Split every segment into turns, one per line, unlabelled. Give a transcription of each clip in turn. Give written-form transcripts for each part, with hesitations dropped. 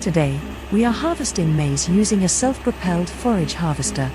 Today, we are harvesting maize using a self-propelled forage harvester.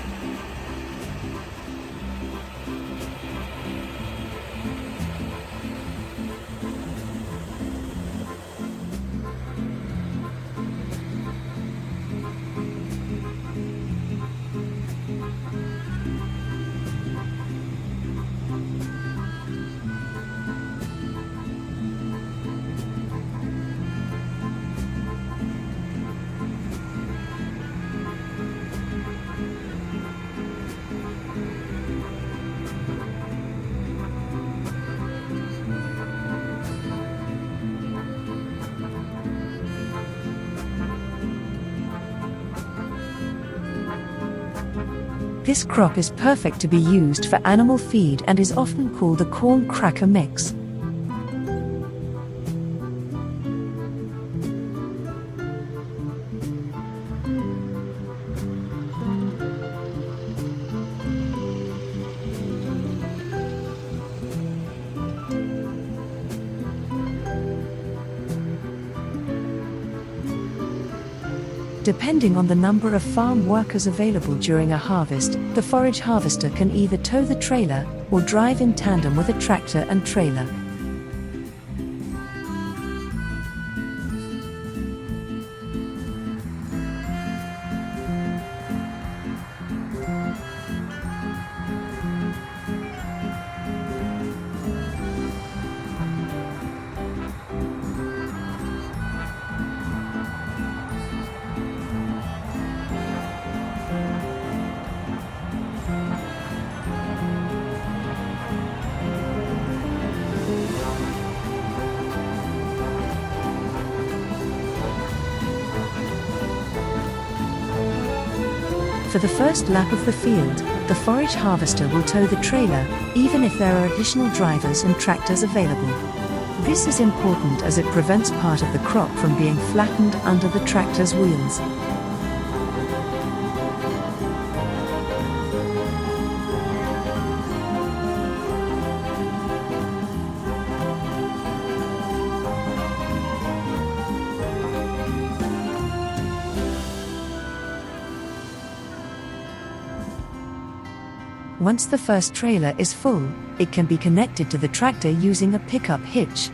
This crop is perfect to be used for animal feed and is often called the corn cracker mix. Depending on the number of farm workers available during a harvest, the forage harvester can either tow the trailer or drive in tandem with a tractor and trailer. For the first lap of the field, the forage harvester will tow the trailer, even if there are additional drivers and tractors available. This is important as it prevents part of the crop from being flattened under the tractor's wheels. Once the first trailer is full, it can be connected to the tractor using a pickup hitch.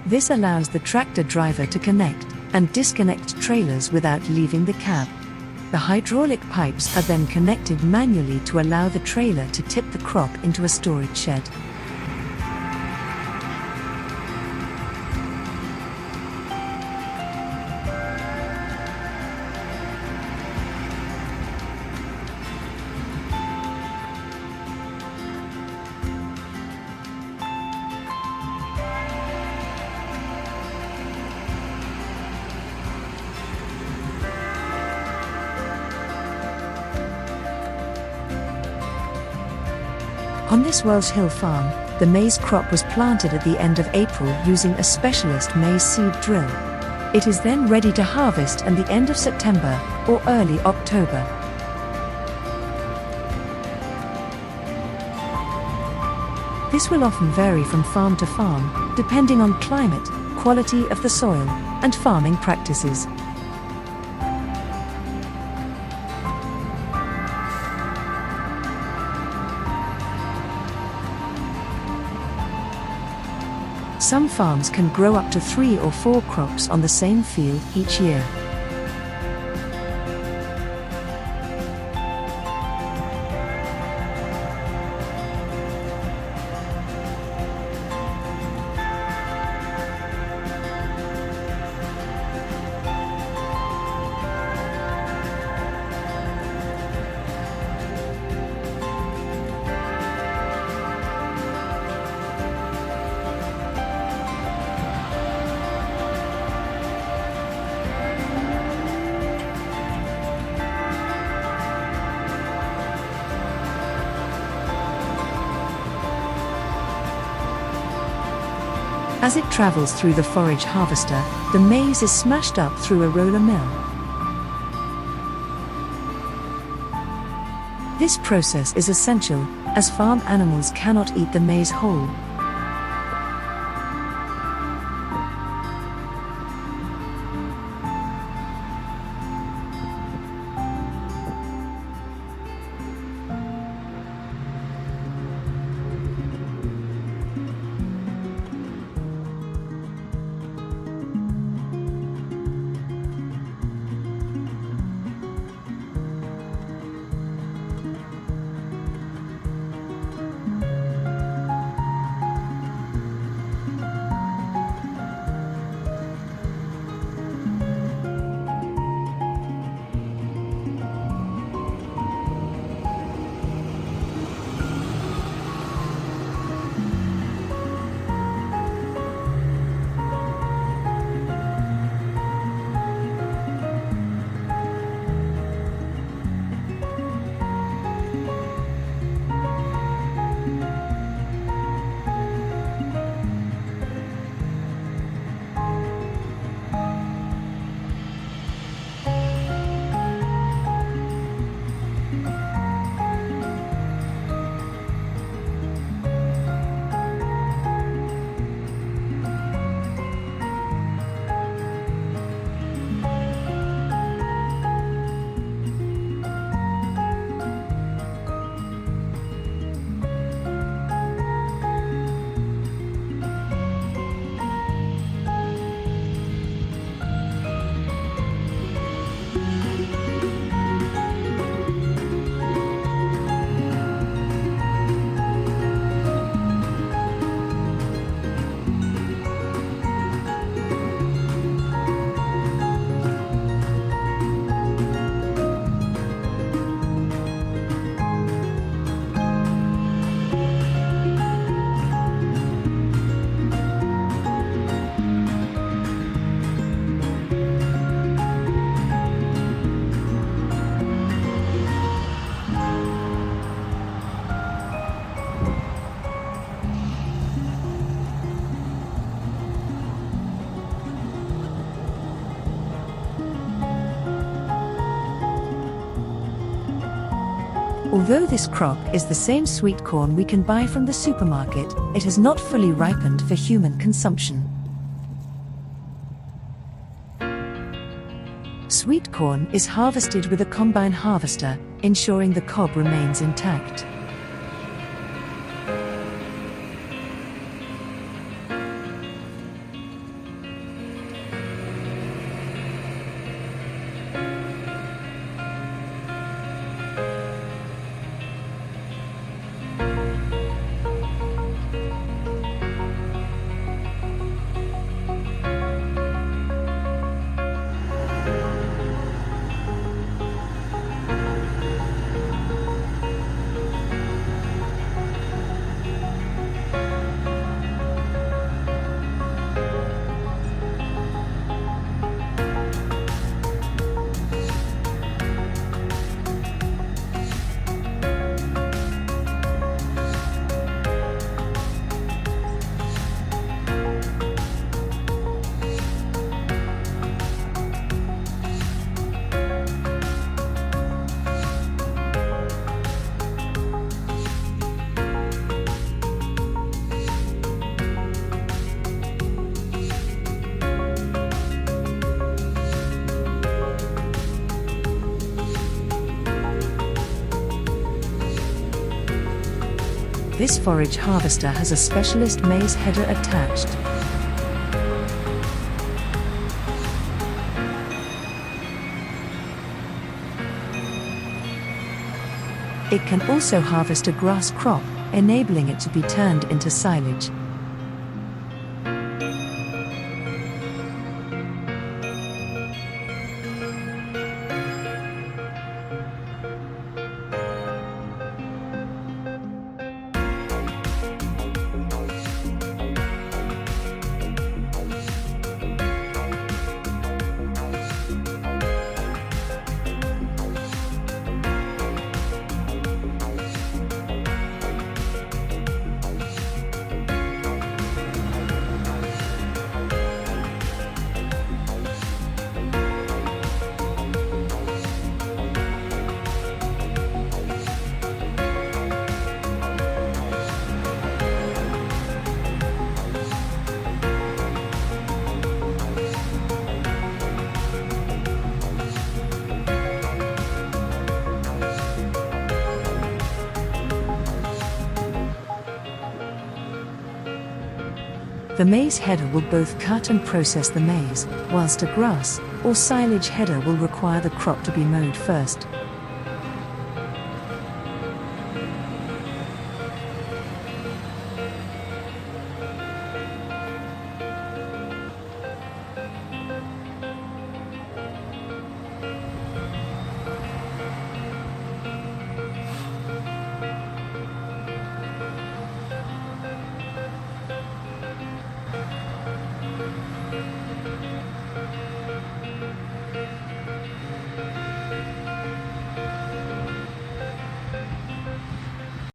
This allows the tractor driver to connect and disconnect trailers without leaving the cab. The hydraulic pipes are then connected manually to allow the trailer to tip the crop into a storage shed. On this Welsh hill farm, the maize crop was planted at the end of April using a specialist maize seed drill. It is then ready to harvest at the end of September or early October. This will often vary from farm to farm, depending on climate, quality of the soil, and farming practices. Some farms can grow up to 3 or 4 crops on the same field each year. As it travels through the forage harvester, the maize is smashed up through a roller mill. This process is essential, as farm animals cannot eat the maize whole. Although this crop is the same sweet corn we can buy from the supermarket, it has not fully ripened for human consumption. Sweet corn is harvested with a combine harvester, ensuring the cob remains intact. This forage harvester has a specialist maize header attached. It can also harvest a grass crop, enabling it to be turned into silage. The maize header will both cut and process the maize, whilst a grass or silage header will require the crop to be mowed first.